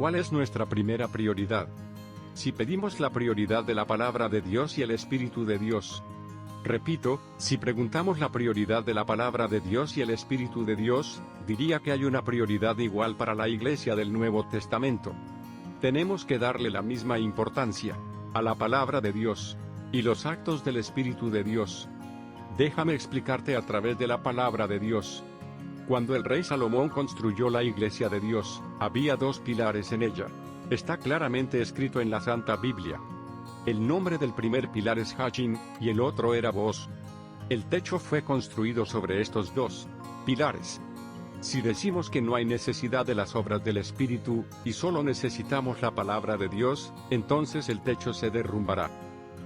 ¿Cuál es nuestra primera prioridad? Si pedimos la prioridad de la palabra de Dios y el Espíritu de Dios. Repito, si preguntamos la prioridad de la palabra de Dios y el Espíritu de Dios, diría que hay una prioridad igual para la Iglesia del Nuevo Testamento. Tenemos que darle la misma importancia a la palabra de Dios y los actos del Espíritu de Dios. Déjame explicarte a través de la palabra de Dios. Cuando el rey Salomón construyó la Iglesia de Dios, había dos pilares en ella. Está claramente escrito en la Santa Biblia. El nombre del primer pilar es Hachin, y el otro era Boaz. El techo fue construido sobre estos dos pilares. Si decimos que no hay necesidad de las obras del Espíritu, y solo necesitamos la palabra de Dios, entonces el techo se derrumbará.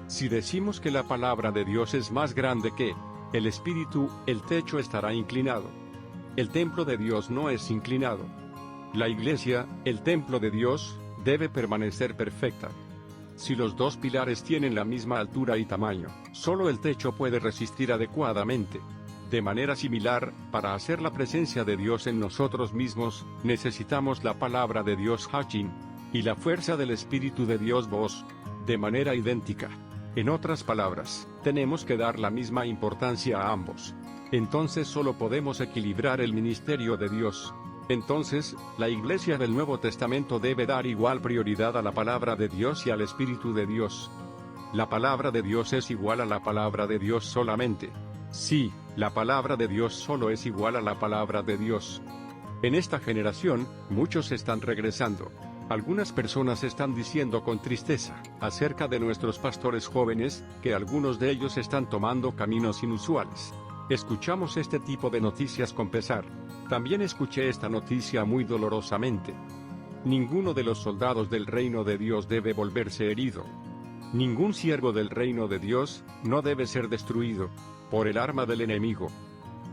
Si decimos que la palabra de Dios es más grande que el Espíritu, el techo estará inclinado. El templo de Dios no es inclinado. La iglesia, el templo de Dios, debe permanecer perfecta. Si los dos pilares tienen la misma altura y tamaño, solo el techo puede resistir adecuadamente. De manera similar, para hacer la presencia de Dios en nosotros mismos, necesitamos la palabra de Dios Hachin, y la fuerza del Espíritu de Dios Boaz, de manera idéntica. En otras palabras, tenemos que dar la misma importancia a ambos. Entonces solo podemos equilibrar el ministerio de Dios. Entonces, la Iglesia del Nuevo Testamento debe dar igual prioridad a la palabra de Dios y al Espíritu de Dios. La palabra de Dios es igual a la palabra de Dios solamente. Sí, la palabra de Dios solo es igual a la palabra de Dios. En esta generación, muchos están regresando. Algunas personas están diciendo con tristeza, acerca de nuestros pastores jóvenes, que algunos de ellos están tomando caminos inusuales. Escuchamos este tipo de noticias con pesar. También escuché esta noticia muy dolorosamente. Ninguno de los soldados del reino de Dios debe volverse herido. Ningún siervo del reino de Dios no debe ser destruido por el arma del enemigo.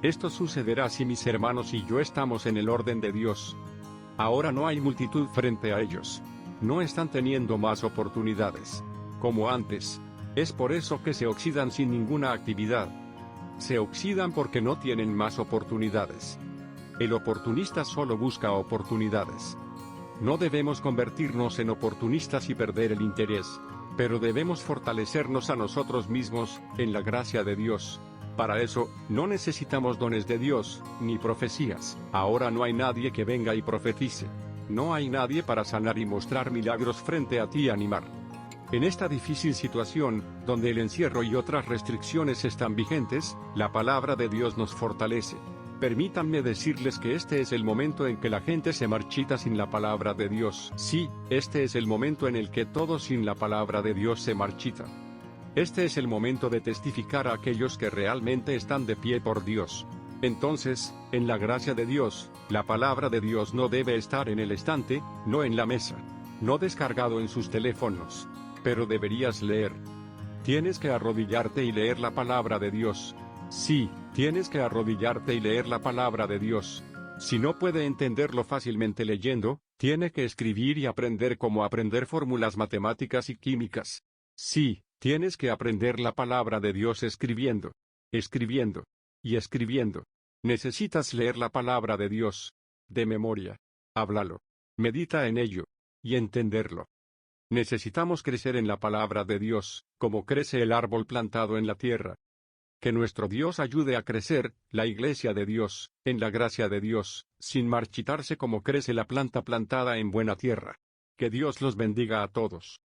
Esto sucederá si mis hermanos y yo estamos en el orden de Dios. Ahora no hay multitud frente a ellos. No están teniendo más oportunidades como antes. Es por eso que se oxidan sin ninguna actividad. Se oxidan porque no tienen más oportunidades. El oportunista solo busca oportunidades. No debemos convertirnos en oportunistas y perder el interés, pero debemos fortalecernos a nosotros mismos, en la gracia de Dios. Para eso, no necesitamos dones de Dios, ni profecías. Ahora no hay nadie que venga y profetice. No hay nadie para sanar y mostrar milagros frente a ti y animar. En esta difícil situación, donde el encierro y otras restricciones están vigentes, la palabra de Dios nos fortalece. Permítanme decirles que este es el momento en que la gente se marchita sin la palabra de Dios. Sí, este es el momento en el que todos sin la palabra de Dios se marchitan. Este es el momento de testificar a aquellos que realmente están de pie por Dios. Entonces, en la gracia de Dios, la palabra de Dios no debe estar en el estante, no en la mesa, no descargado en sus teléfonos. Pero deberías leer. Tienes que arrodillarte y leer la palabra de Dios. Sí, tienes que arrodillarte y leer la palabra de Dios. Si no puede entenderlo fácilmente leyendo, tiene que escribir y aprender cómo aprender fórmulas matemáticas y químicas. Sí, tienes que aprender la palabra de Dios escribiendo, escribiendo y escribiendo. Necesitas leer la palabra de Dios de memoria. Háblalo, medita en ello y entenderlo. Necesitamos crecer en la palabra de Dios, como crece el árbol plantado en la tierra. Que nuestro Dios ayude a crecer, la iglesia de Dios, en la gracia de Dios, sin marchitarse como crece la planta plantada en buena tierra. Que Dios los bendiga a todos.